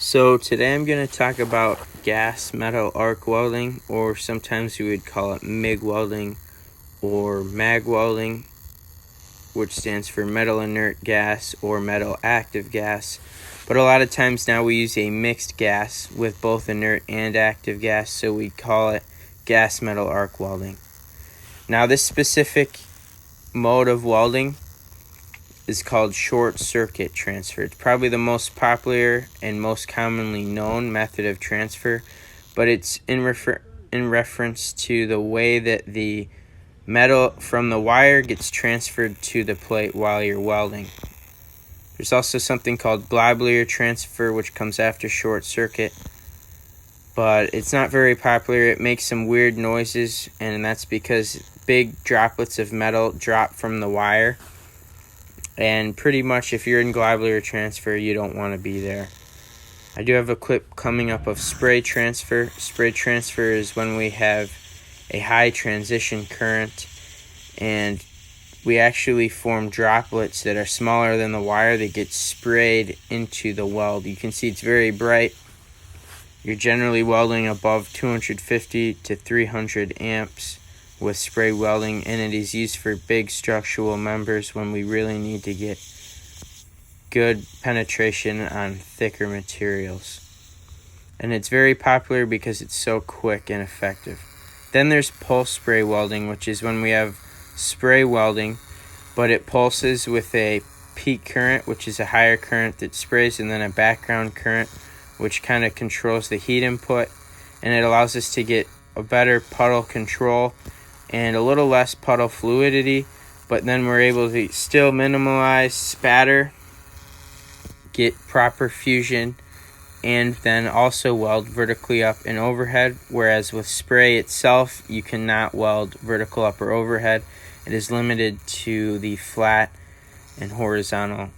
So today I'm going to talk about gas metal arc welding, or sometimes we would call it MIG welding or mag welding, which stands for metal inert gas or metal active gas. But a lot of times now we use a mixed gas with both inert and active gas, so we call it gas metal arc welding. Now this specific mode of welding is called short circuit transfer. It's probably the most popular and most commonly known method of transfer, but it's in reference to the way that the metal from the wire gets transferred to the plate while you're welding. There's also something called globular transfer, which comes after short circuit, but it's not very popular. It makes some weird noises, and that's because big droplets of metal drop from the wire. And pretty much if you're in globular transfer, you don't want to be there. I do have a clip coming up of spray transfer. Spray transfer is when we have a high transition current and we actually form droplets that are smaller than the wire that get sprayed into the weld. You can see it's very bright. You're generally welding above 250 to 300 amps with spray welding, and it is used for big structural members when we really need to get good penetration on thicker materials. And it's very popular because it's so quick and effective. Then there's pulse spray welding, which is when we have spray welding, but it pulses with a peak current, which is a higher current that sprays, and then a background current, which kind of controls the heat input, and it allows us to get a better puddle control and a little less puddle fluidity, but then we're able to still minimize spatter, get proper fusion, and then also weld vertically up and overhead, whereas with spray itself, you cannot weld vertical up or overhead. It is limited to the flat and horizontal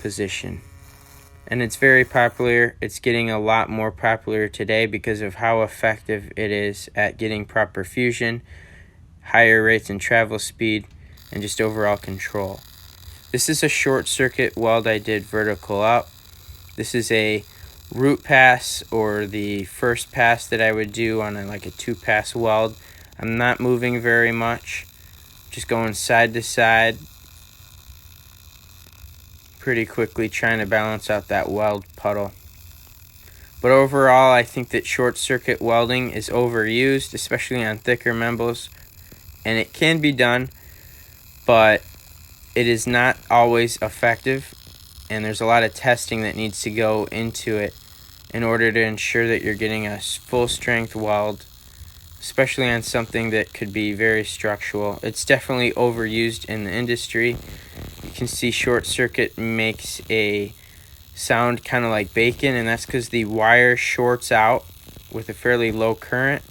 position. And it's very popular. It's getting a lot more popular today because of how effective it is at getting proper fusion, higher rates in travel speed, and just overall control. This is a short circuit weld I did vertical up. This is a root pass, or the first pass that I would do on a 2-pass weld. I'm not moving very much, just going side to side pretty quickly, trying to balance out that weld puddle. But overall, I think that short circuit welding is overused, especially on thicker members, and it can be done, but it is not always effective, and there's a lot of testing that needs to go into it in order to ensure that you're getting a full strength weld, especially on something that could be very structural. It's definitely overused in the industry. You can see short circuit makes a sound kind of like bacon, and that's because the wire shorts out with a fairly low current,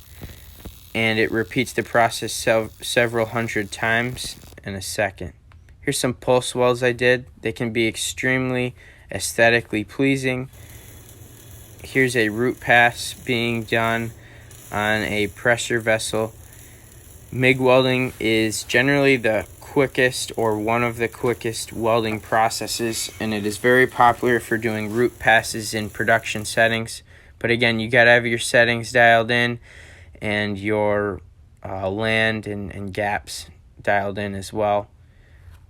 and it repeats the process several hundred times in a second. Here's some pulse welds I did. They can be extremely aesthetically pleasing. Here's a root pass being done on a pressure vessel. MIG welding is generally the quickest, or one of the quickest, welding processes, and it is very popular for doing root passes in production settings. But again, you gotta have your settings dialed in and your land and gaps dialed in as well.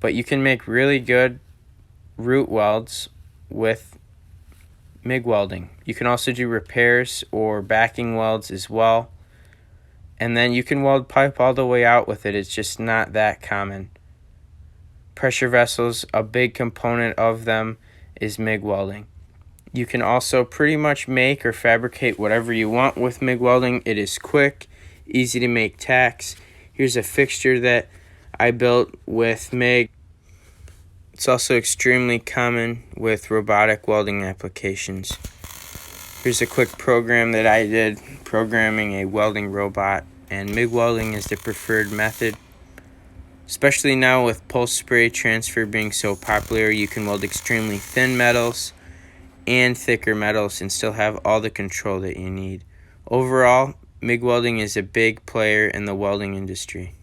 But you can make really good root welds with MIG welding. You can also do repairs or backing welds as well. And then you can weld pipe all the way out with it. It's just not that common. Pressure vessels, a big component of them is MIG welding. You can also pretty much make or fabricate whatever you want with MIG welding. It is quick, easy to make tacks. Here's a fixture that I built with MIG. It's also extremely common with robotic welding applications. Here's a quick program that I did programming a welding robot, and MIG welding is the preferred method. Especially now with pulse spray transfer being so popular, you can weld extremely thin metals and thicker metals and still have all the control that you need. Overall, MIG welding is a big player in the welding industry.